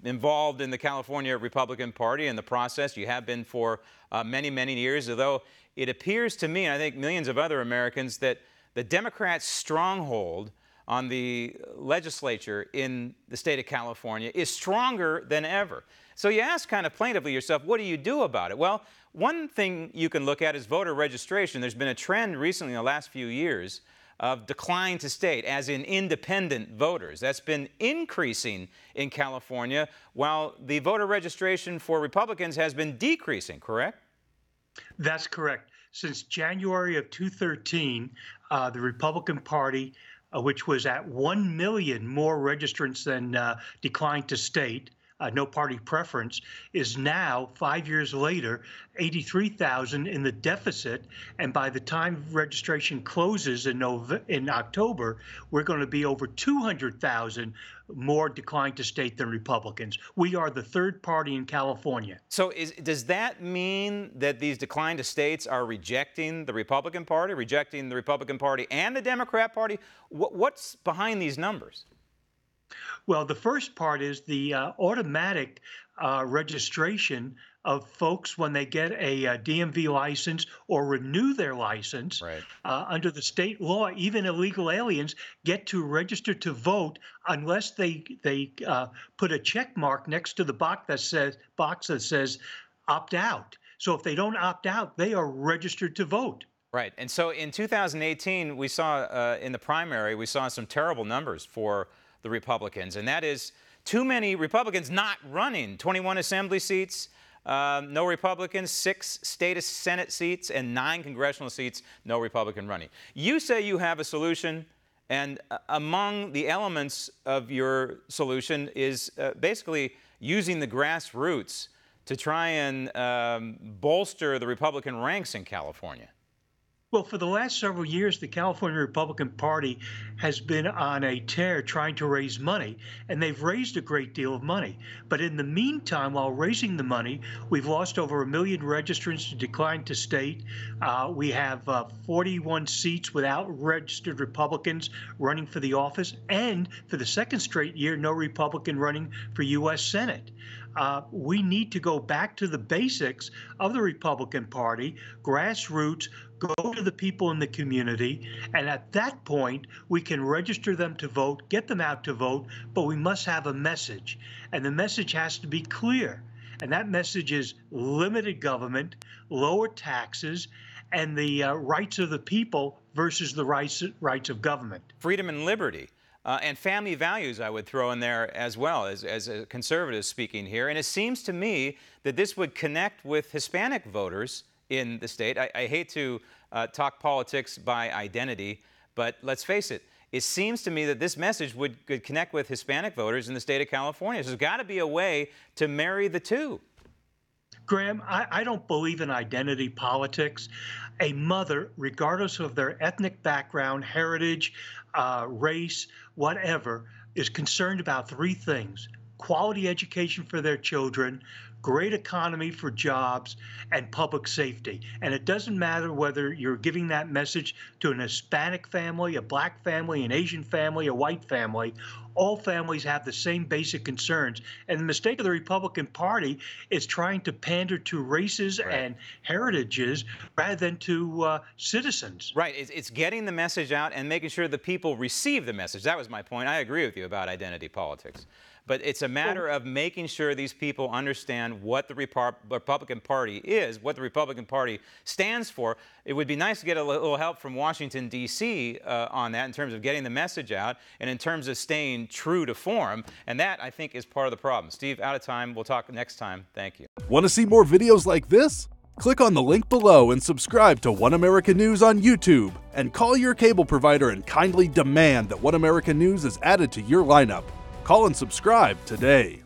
involved in the California Republican Party and the process. You have been for many, many years, although it appears to me, and I think millions of other Americans, that the Democrats' stronghold on the legislature in the state of California is stronger than ever. So you ask kind of plaintively yourself, what do you do about it? Well, one thing you can look at is voter registration. There's been a trend recently in the last few years of decline to state, as in independent voters. That's been increasing in California, while the voter registration for Republicans has been decreasing, correct? That's correct. Since January of 2013, the Republican Party, which was at 1 million more registrants than declined to state, no party preference, is now, 5 years later, 83,000 in the deficit. And by the time registration closes in October, we're going to be over 200,000 more declined to state than Republicans. We are the third party in California. So does that mean that these declined to states are rejecting the Republican Party and the Democrat Party? What's behind these numbers? Well, the first part is the automatic registration of folks when they get a DMV license or renew their license. Right. Under the state law. Even illegal aliens get to register to vote unless they put a check mark next to the box that says opt out. So if they don't opt out, they are registered to vote. Right. And so in 2018, we saw in the primary, we saw some terrible numbers for the Republicans, and that is too many Republicans not running. 21 assembly seats, no Republicans, 6 state Senate seats, and 9 congressional seats, no Republican running. You say you have a solution, and among the elements of your solution is basically using the grassroots to try and bolster the Republican ranks in California. Well, for the last several years, the California Republican Party has been on a tear trying to raise money, and they've raised a great deal of money. But in the meantime, while raising the money, we've lost over 1 million registrants to decline to state. We have 41 seats without registered Republicans running for the office, and for the second straight year, no Republican running for U.S. Senate. We need to go back to the basics of the Republican Party, grassroots, go to the people in the community, and at that point, we can register them to vote, get them out to vote, but we must have a message. And the message has to be clear. And that message is limited government, lower taxes, and the rights of the people versus the rights of government. Freedom and liberty. And family values I would throw in there as well, as a conservative speaking here. And it seems to me that this would connect with Hispanic voters in the state. I hate to talk politics by identity, but let's face it, it seems to me that this message could connect with Hispanic voters in the state of California. So there's got to be a way to marry the two. Graham, I don't believe in identity politics. A mother, regardless of their ethnic background, heritage, race, whatever, is concerned about 3 things: quality education for their children, great economy for jobs, and public safety. And it doesn't matter whether you're giving that message to an Hispanic family, a black family, an Asian family, a white family. All families have the same basic concerns. And the mistake of the Republican Party is trying to pander to races and heritages rather than to citizens. Right. It's getting the message out and making sure the people receive the message. That was my point. I agree with you about identity politics. But it's a matter of making sure these people understand what the Republican Party is, what the Republican Party stands for. It would be nice to get a little help from Washington, D.C. On that in terms of getting the message out and in terms of staying true to form. And that, I think, is part of the problem. Steve, out of time. We'll talk next time. Thank you. Want to see more videos like this? Click on the link below and subscribe to One American News on YouTube. And call your cable provider and kindly demand that One American News is added to your lineup. Call and subscribe today.